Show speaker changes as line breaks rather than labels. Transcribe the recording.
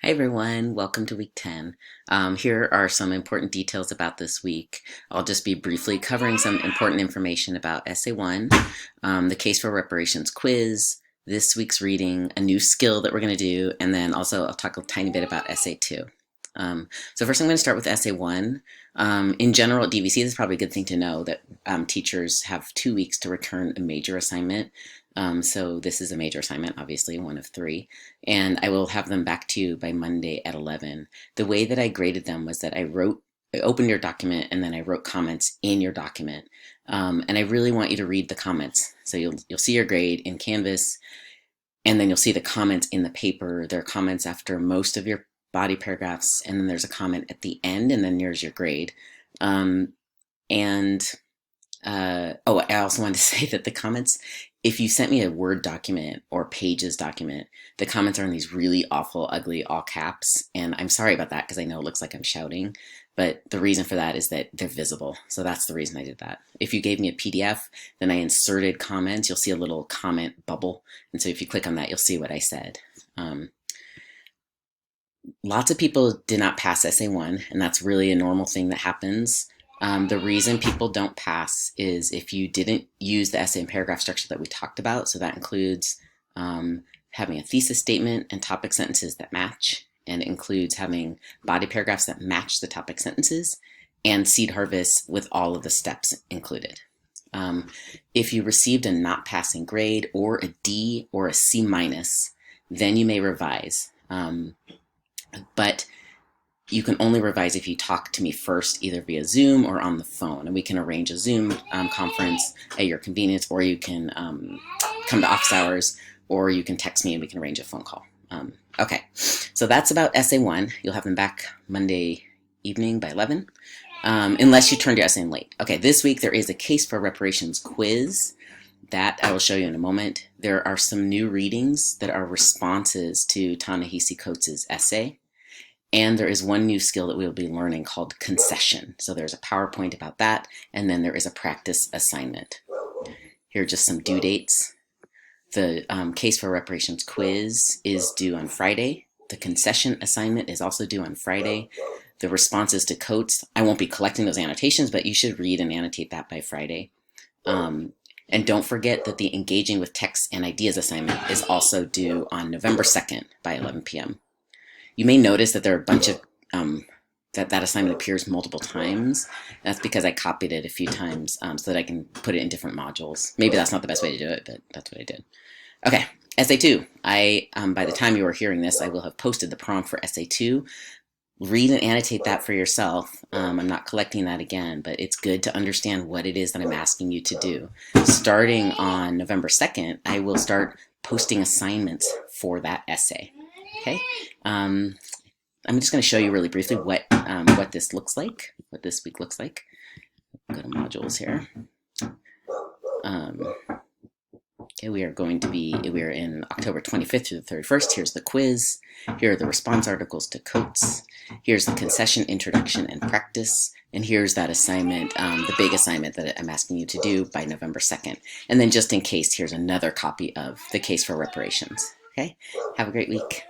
Hi everyone, welcome to week 10. Here are some important details about this week. I'll just be briefly covering some important information about Essay 1, the Case for Reparations quiz, this week's reading, a new skill that we're going to do, and then also I'll talk a tiny bit about Essay 2. So first I'm going to start with Essay 1. In general at DVC, this is probably a good thing to know that teachers have 2 weeks to return a major assignment. So this is a major assignment, obviously, one of 3, and I will have them back to you by Monday at 11. The way that I graded them was that I opened your document and then I wrote comments in your document. And I really want you to read the comments. So you'll see your grade in Canvas, and then you'll see the comments in the paper. There are comments after most of your body paragraphs, and then there's a comment at the end, and then there's your grade. I also wanted to say that the comments, if you sent me a Word document or Pages document, the comments are in these really awful, ugly, all caps. And I'm sorry about that because I know it looks like I'm shouting. But the reason for that is that they're visible. So that's the reason I did that. If you gave me a PDF, then I inserted comments. You'll see a little comment bubble. And so if you click on that, you'll see what I said. Lots of people did not pass Essay 1, and that's really a normal thing that happens. The reason people don't pass is if you didn't use the essay and paragraph structure that we talked about. So that includes having a thesis statement and topic sentences that match, and it includes having body paragraphs that match the topic sentences, and seed harvest with all of the steps included. If you received a not passing grade or a D or a C minus, then you may revise. But you can only revise if you talk to me first, either via Zoom or on the phone. And we can arrange a Zoom conference at your convenience, or you can come to office hours, or you can text me and we can arrange a phone call. Okay, so that's about Essay 1. You'll have them back Monday evening by 11, unless you turned your essay in late. Okay, this week there is a Case for Reparations quiz that I will show you in a moment. There are some new readings that are responses to Ta-Nehisi Coates' essay. And there is one new skill that we will be learning called concession. So there's a PowerPoint about that, and then there is a practice assignment. Here are just some due dates. The Case for Reparations quiz is due on Friday. The concession assignment is also due on Friday. The responses to Coates, I won't be collecting those annotations, but you should read and annotate that by Friday. And don't forget that the Engaging with Text and Ideas assignment is also due on November 2nd by 11 p.m. You may notice that there are a bunch of, that assignment appears multiple times. That's because I copied it a few times so that I can put it in different modules. Maybe that's not the best way to do it, but that's what I did. Okay, Essay 2. By the time you are hearing this, I will have posted the prompt for Essay 2. Read and annotate that for yourself. I'm not collecting that again, but it's good to understand what it is that I'm asking you to do. Starting on November 2nd, I will start posting assignments for that essay. Okay, I'm just going to show you really briefly what this looks like, what this week looks like. Go to modules here. Okay, we are in October 25th through the 31st. Here's the quiz. Here are the response articles to Coates. Here's the concession, introduction, and practice. And here's that assignment, the big assignment that I'm asking you to do by November 2nd. And then just in case, here's another copy of the Case for Reparations. Okay, have a great week.